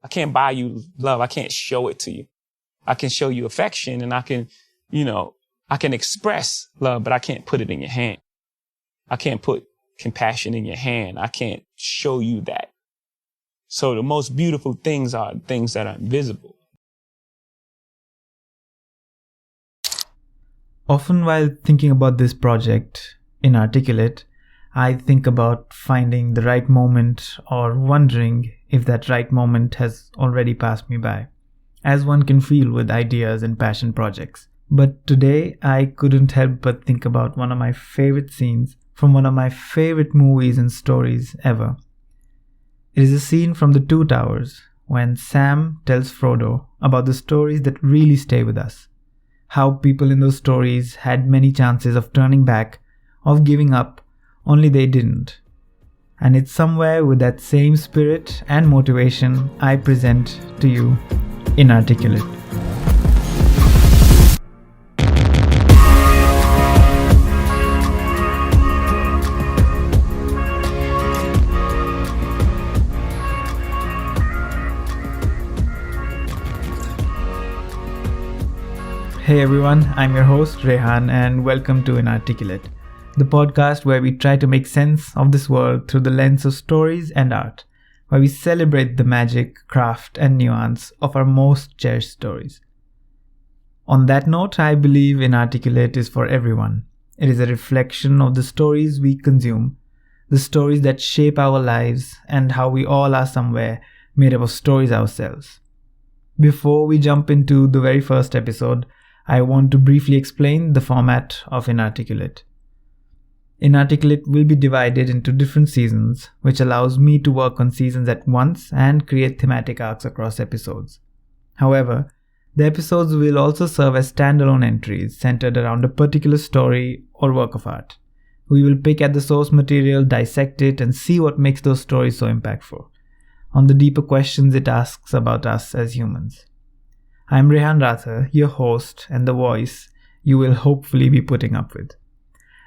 I can't buy you love. I can't show it to you. I can show you affection and I can express love, but I can't put it in your hand. I can't put compassion in your hand. I can't show you that. So the most beautiful things are things that are invisible. Often while thinking about this project, Inarticulate, I think about finding the right moment or wondering if that right moment has already passed me by, as one can feel with ideas and passion projects. But today I couldn't help but think about one of my favorite scenes from one of my favorite movies and stories ever. It is a scene from The Two Towers when Sam tells Frodo about the stories that really stay with us. How people in those stories had many chances of turning back, of giving up, only they didn't. And it's somewhere with that same spirit and motivation I present to you Inarticulate. Hey everyone, I'm your host Rehan and welcome to Inarticulate, the podcast where we try to make sense of this world through the lens of stories and art, where we celebrate the magic, craft and nuance of our most cherished stories. On that note, I believe Inarticulate is for everyone. It is a reflection of the stories we consume, the stories that shape our lives and how we all are somewhere made up of stories ourselves. Before we jump into the very first episode, I want to briefly explain the format of Inarticulate. Inarticulate will be divided into different seasons, which allows me to work on seasons at once and create thematic arcs across episodes. However, the episodes will also serve as standalone entries centered around a particular story or work of art. We will pick at the source material, dissect it, and see what makes those stories so impactful, on the deeper questions it asks about us as humans. I'm Rehan Rather, your host and the voice you will hopefully be putting up with.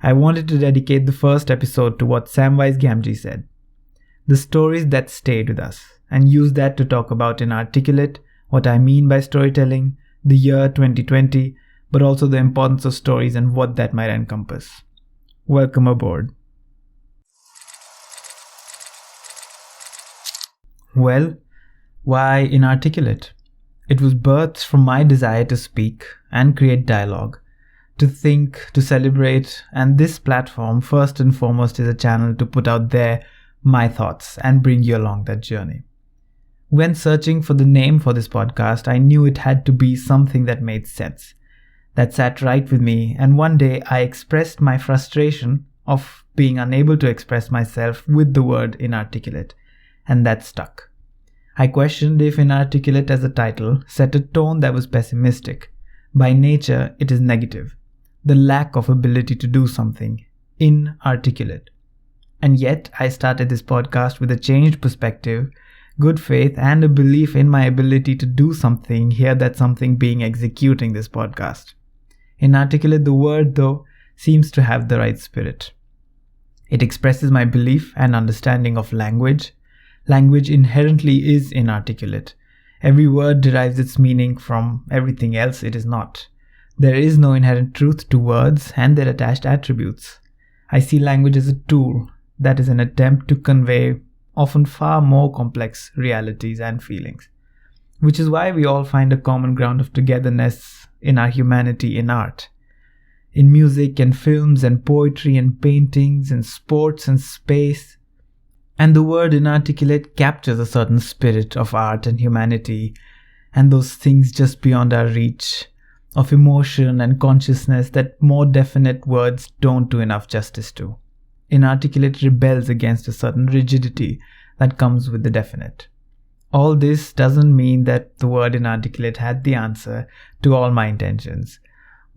I wanted to dedicate the first episode to what Samwise Gamgee said, the stories that stayed with us, and use that to talk about Inarticulate, what I mean by storytelling, the year 2020, but also the importance of stories and what that might encompass. Welcome aboard. Well, why Inarticulate? It was birthed from my desire to speak and create dialogue, to think, to celebrate, and this platform first and foremost is a channel to put out there my thoughts and bring you along that journey. When searching for the name for this podcast, I knew it had to be something that made sense, that sat right with me, and one day I expressed my frustration of being unable to express myself with the word inarticulate, and that stuck. I questioned if Inarticulate as a title set a tone that was pessimistic. By nature, it is negative. The lack of ability to do something. Inarticulate. And yet, I started this podcast with a changed perspective, good faith, and a belief in my ability to do something, hear that something being executing this podcast. Inarticulate, the word, though, seems to have the right spirit. It expresses my belief and understanding of language. Language inherently is inarticulate. Every word derives its meaning from everything else it is not. There is no inherent truth to words and their attached attributes. I see language as a tool that is an attempt to convey often far more complex realities and feelings, which is why we all find a common ground of togetherness in our humanity in art. In music and films and poetry and paintings and sports and space. And the word inarticulate captures a certain spirit of art and humanity and those things just beyond our reach, of emotion and consciousness that more definite words don't do enough justice to. Inarticulate rebels against a certain rigidity that comes with the definite. All this doesn't mean that the word inarticulate had the answer to all my intentions,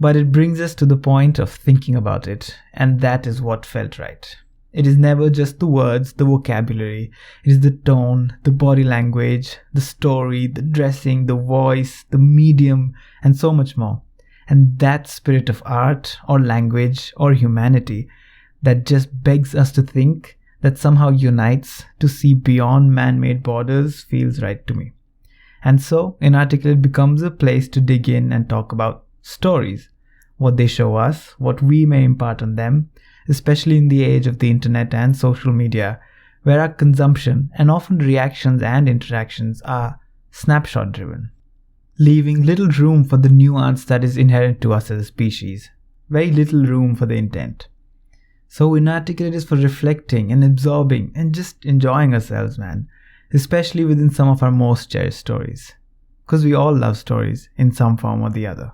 but it brings us to the point of thinking about it, and that is what felt right. It is never just the words, the vocabulary. It is the tone, the body language, the story, the dressing, the voice, the medium, and so much more. And that spirit of art or language or humanity that just begs us to think, that somehow unites to see beyond man-made borders feels right to me. And so, Inarticulate becomes a place to dig in and talk about stories, what they show us, what we may impart on them, especially in the age of the internet and social media, where our consumption and often reactions and interactions are snapshot driven, leaving little room for the nuance that is inherent to us as a species, very little room for the intent. So Inarticulate is for reflecting and absorbing and just enjoying ourselves, man, especially within some of our most cherished stories, because we all love stories in some form or the other.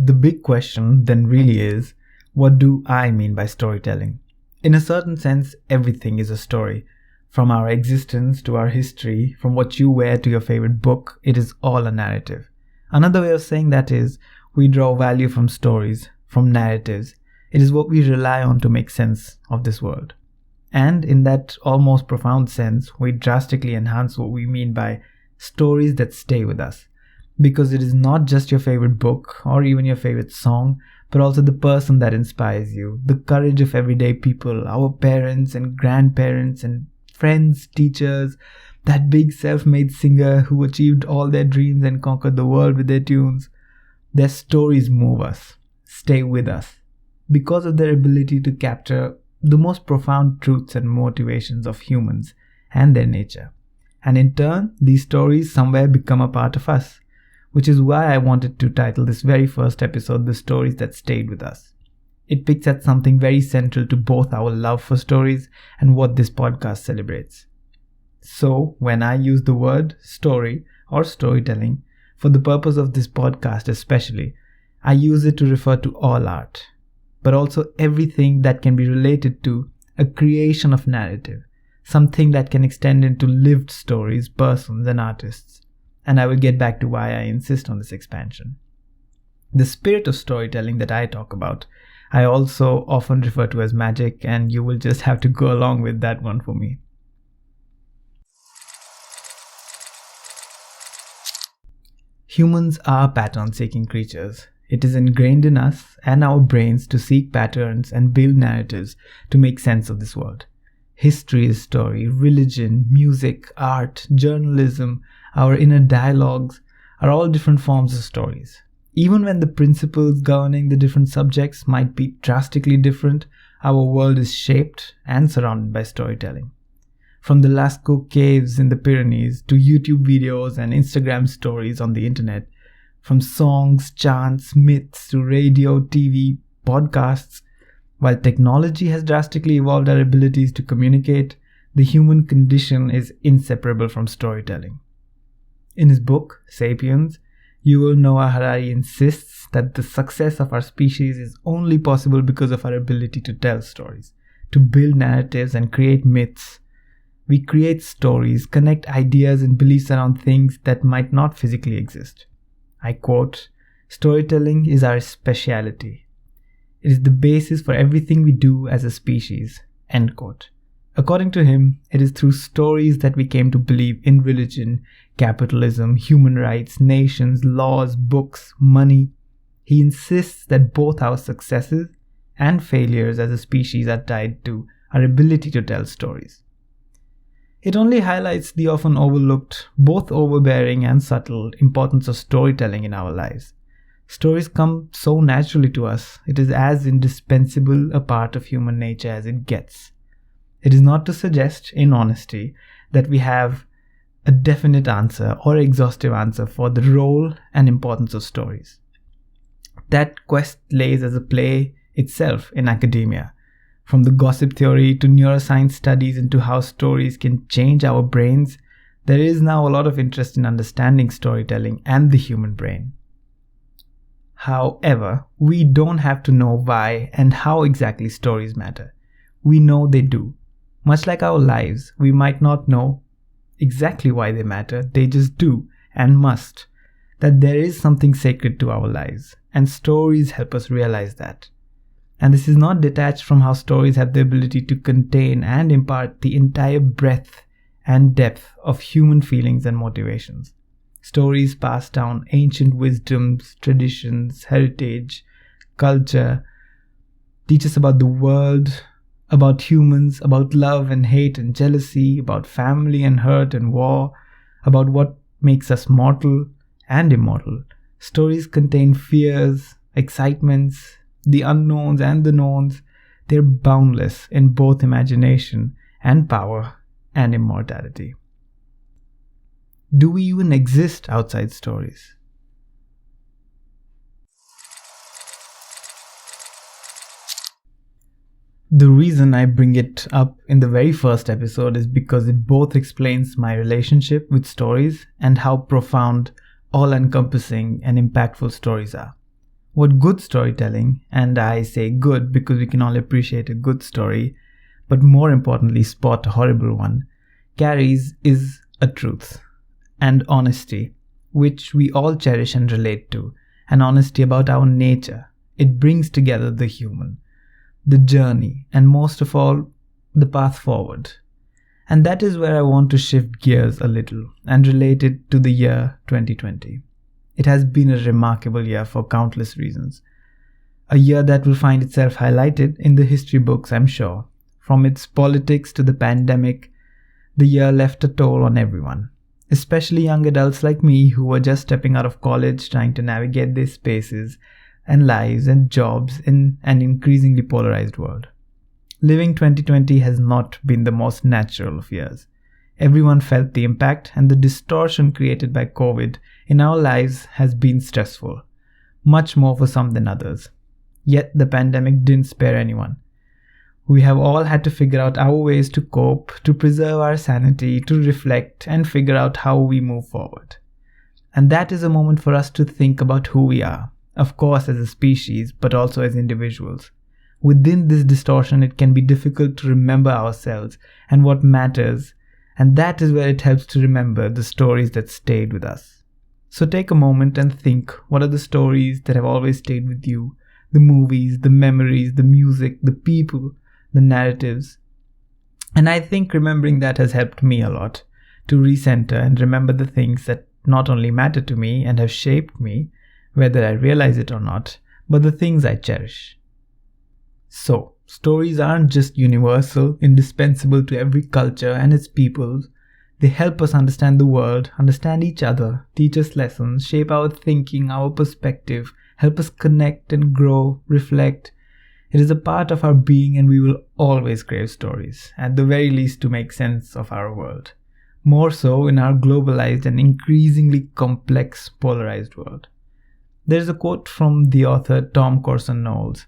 The big question then really is, what do I mean by storytelling? In a certain sense, everything is a story. From our existence to our history, from what you wear to your favorite book, it is all a narrative. Another way of saying that is, we draw value from stories, from narratives. It is what we rely on to make sense of this world. And in that almost profound sense, we drastically enhance what we mean by stories that stay with us. Because it is not just your favorite book or even your favorite song, but also the person that inspires you, the courage of everyday people, our parents and grandparents and friends, teachers, that big self-made singer who achieved all their dreams and conquered the world with their tunes. Their stories move us, stay with us, because of their ability to capture the most profound truths and motivations of humans and their nature. And in turn, these stories somewhere become a part of us, which is why I wanted to title this very first episode, The Stories That Stayed With Us. It picks at something very central to both our love for stories and what this podcast celebrates. So, when I use the word story or storytelling, for the purpose of this podcast especially, I use it to refer to all art, but also everything that can be related to a creation of narrative, something that can extend into lived stories, persons, and artists. And I will get back to why I insist on this expansion. The spirit of storytelling that I talk about, I also often refer to as magic, and you will just have to go along with that one for me. Humans are pattern-seeking creatures. It is ingrained in us and our brains to seek patterns and build narratives to make sense of this world. History is story, religion, music, art, journalism, our inner dialogues are all different forms of stories. Even when the principles governing the different subjects might be drastically different, our world is shaped and surrounded by storytelling. From the Lascaux caves in the Pyrenees to YouTube videos and Instagram stories on the internet, from songs, chants, myths to radio, TV, podcasts, while technology has drastically evolved our abilities to communicate, the human condition is inseparable from storytelling. In his book, Sapiens, Yuval Noah Harari insists that the success of our species is only possible because of our ability to tell stories, to build narratives and create myths. We create stories, connect ideas and beliefs around things that might not physically exist. I quote, "Storytelling is our speciality. It is the basis for everything we do as a species." End quote. According to him, it is through stories that we came to believe in religion, capitalism, human rights, nations, laws, books, money. He insists that both our successes and failures as a species are tied to our ability to tell stories. It only highlights the often overlooked, both overbearing and subtle, importance of storytelling in our lives. Stories come so naturally to us. It is as indispensable a part of human nature as it gets. It is not to suggest, in honesty, that we have a definite answer or exhaustive answer for the role and importance of stories. That quest lays as a play itself in academia. From the gossip theory to neuroscience studies into how stories can change our brains, there is now a lot of interest in understanding storytelling and the human brain. However, we don't have to know why and how exactly stories matter. We know they do. Much like our lives, we might not know exactly why they matter, they just do and must. That there is something sacred to our lives, and stories help us realize that. And this is not detached from how stories have the ability to contain and impart the entire breadth and depth of human feelings and motivations. Stories pass down ancient wisdoms, traditions, heritage, culture, teach us about the world, about humans, about love and hate and jealousy, about family and hurt and war, about what makes us mortal and immortal. Stories contain fears, excitements, the unknowns and the knowns. They're boundless in both imagination and power and immortality. Do we even exist outside stories? The reason I bring it up in the very first episode is because it both explains my relationship with stories and how profound, all-encompassing and impactful stories are. What good storytelling, and I say good because we can all appreciate a good story, but more importantly spot a horrible one, carries is a truth and honesty, which we all cherish and relate to, an honesty about our nature. It brings together the human, the journey, and most of all, the path forward. And that is where I want to shift gears a little and relate it to the year 2020. It has been a remarkable year for countless reasons. A year that will find itself highlighted in the history books, I'm sure. From its politics to the pandemic, the year left a toll on everyone, especially young adults like me who were just stepping out of college trying to navigate their spaces and lives and jobs in an increasingly polarized world. Living 2020 has not been the most natural of years. Everyone felt the impact, and the distortion created by COVID in our lives has been stressful, much more for some than others. Yet the pandemic didn't spare anyone. We have all had to figure out our ways to cope, to preserve our sanity, to reflect and figure out how we move forward. And that is a moment for us to think about who we are, of course as a species, but also as individuals. Within this distortion, it can be difficult to remember ourselves and what matters, and that is where it helps to remember the stories that stayed with us. So take a moment and think, what are the stories that have always stayed with you? The movies, the memories, the music, the people, the narratives. And I think remembering that has helped me a lot to recenter and remember the things that not only matter to me and have shaped me, whether I realize it or not, but the things I cherish. So, stories aren't just universal, indispensable to every culture and its peoples. They help us understand the world, understand each other, teach us lessons, shape our thinking, our perspective, help us connect and grow, reflect. It is a part of our being, and we will always crave stories, at the very least to make sense of our world. More so in our globalized and increasingly complex, polarized world. There is a quote from the author Tom Corson Knowles,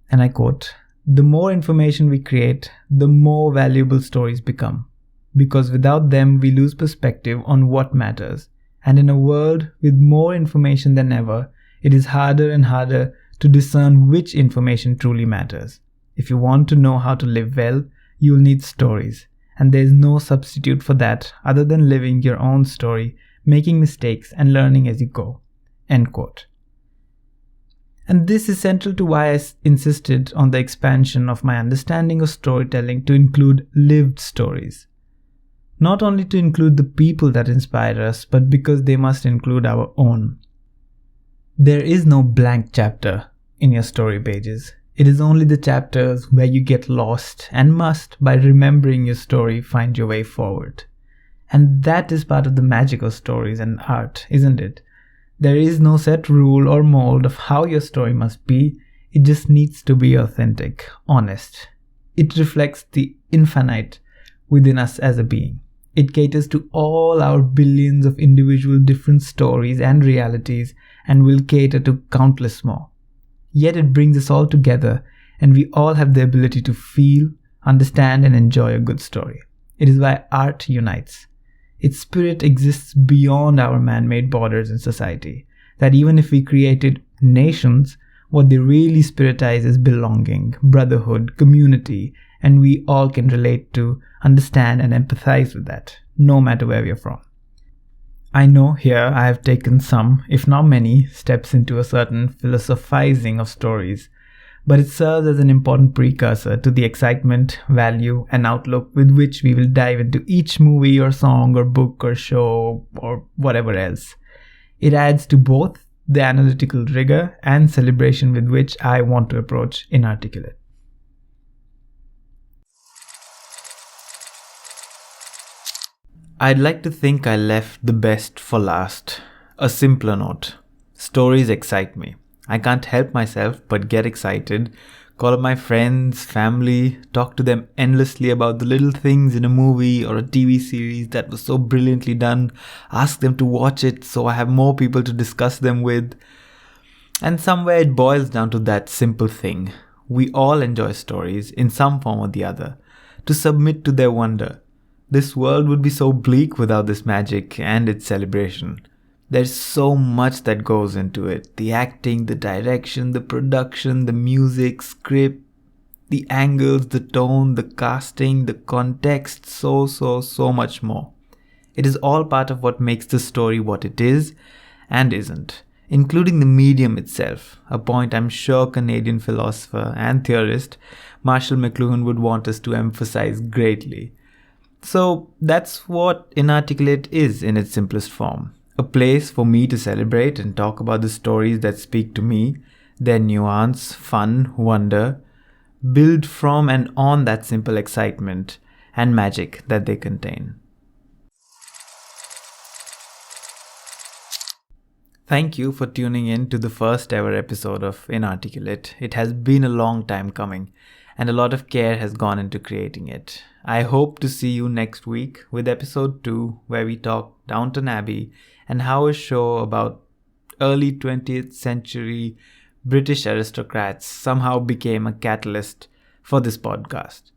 and I quote, "The more information we create, the more valuable stories become. Because without them, we lose perspective on what matters. And in a world with more information than ever, it is harder and harder to discern which information truly matters. If you want to know how to live well, you will need stories. And there is no substitute for that other than living your own story, making mistakes, and learning as you go." End quote. And this is central to why I insisted on the expansion of my understanding of storytelling to include lived stories. Not only to include the people that inspire us, but because they must include our own. There is no blank chapter in your story pages. It is only the chapters where you get lost and must, by remembering your story, find your way forward. And that is part of the magic of stories and art, isn't it? There is no set rule or mold of how your story must be. It just needs to be authentic, honest. It reflects the infinite within us as a being. It caters to all our billions of individual different stories and realities, and will cater to countless more. Yet it brings us all together, and we all have the ability to feel, understand, and enjoy a good story. It is why art unites. Its spirit exists beyond our man-made borders in society. That even if we created nations, what they really spiritize is belonging, brotherhood, community, and we all can relate to, understand, and empathize with that, no matter where we are from. I know here I have taken some, if not many, steps into a certain philosophizing of stories, but it serves as an important precursor to the excitement, value, and outlook with which we will dive into each movie or song or book or show or whatever else. It adds to both the analytical rigor and celebration with which I want to approach Inarticulate. I'd like to think I left the best for last. A simpler note. Stories excite me. I can't help myself but get excited, call up my friends, family, talk to them endlessly about the little things in a movie or a TV series that was so brilliantly done, ask them to watch it so I have more people to discuss them with. And somewhere it boils down to that simple thing. We all enjoy stories in some form or the other, to submit to their wonder. This world would be so bleak without this magic and its celebration. There's so much that goes into it. The acting, the direction, the production, the music, script, the angles, the tone, the casting, the context, so much more. It is all part of what makes the story what it is and isn't, including the medium itself, a point I'm sure Canadian philosopher and theorist Marshall McLuhan would want us to emphasize greatly. So that's what Inarticulate is in its simplest form. A place for me to celebrate and talk about the stories that speak to me, their nuance, fun, wonder, build from and on that simple excitement and magic that they contain. Thank you for tuning in to the first ever episode of Inarticulate. It has been a long time coming, and a lot of care has gone into creating it. I hope to see you next week with episode 2, where we talk Downton Abbey and how a show about early 20th century British aristocrats somehow became a catalyst for this podcast.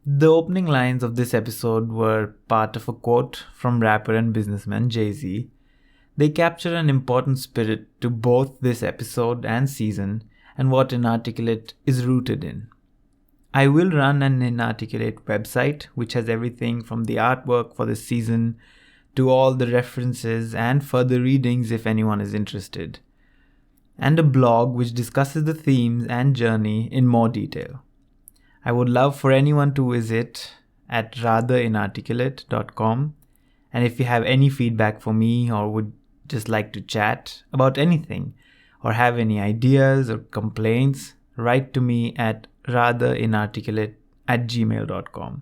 The opening lines of this episode were part of a quote from rapper and businessman Jay-Z. They capture an important spirit to both this episode and season and what Inarticulate is rooted in. I will run an Inarticulate website which has everything from the artwork for this season to all the references and further readings if anyone is interested, and a blog which discusses the themes and journey in more detail. I would love for anyone to visit at ratherinarticulate.com, and if you have any feedback for me or would just like to chat about anything or have any ideas or complaints, write to me at ratherinarticulate@gmail.com.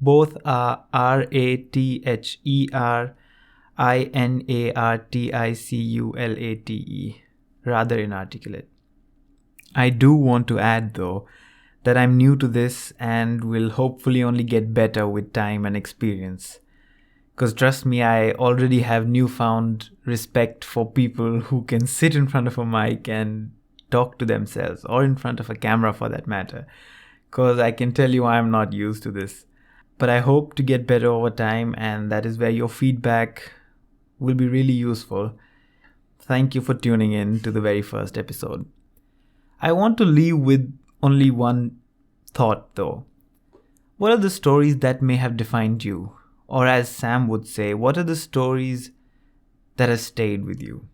Both are ratherinarticulate, rather inarticulate. I do want to add though that I'm new to this and will hopefully only get better with time and experience. Because trust me, I already have newfound respect for people who can sit in front of a mic and talk to themselves, or in front of a camera for that matter. Because I can tell you I'm not used to this. But I hope to get better over time, and that is where your feedback will be really useful. Thank you for tuning in to the very first episode. I want to leave with only one thought though. What are the stories that may have defined you? Or as Sam would say, what are the stories that have stayed with you?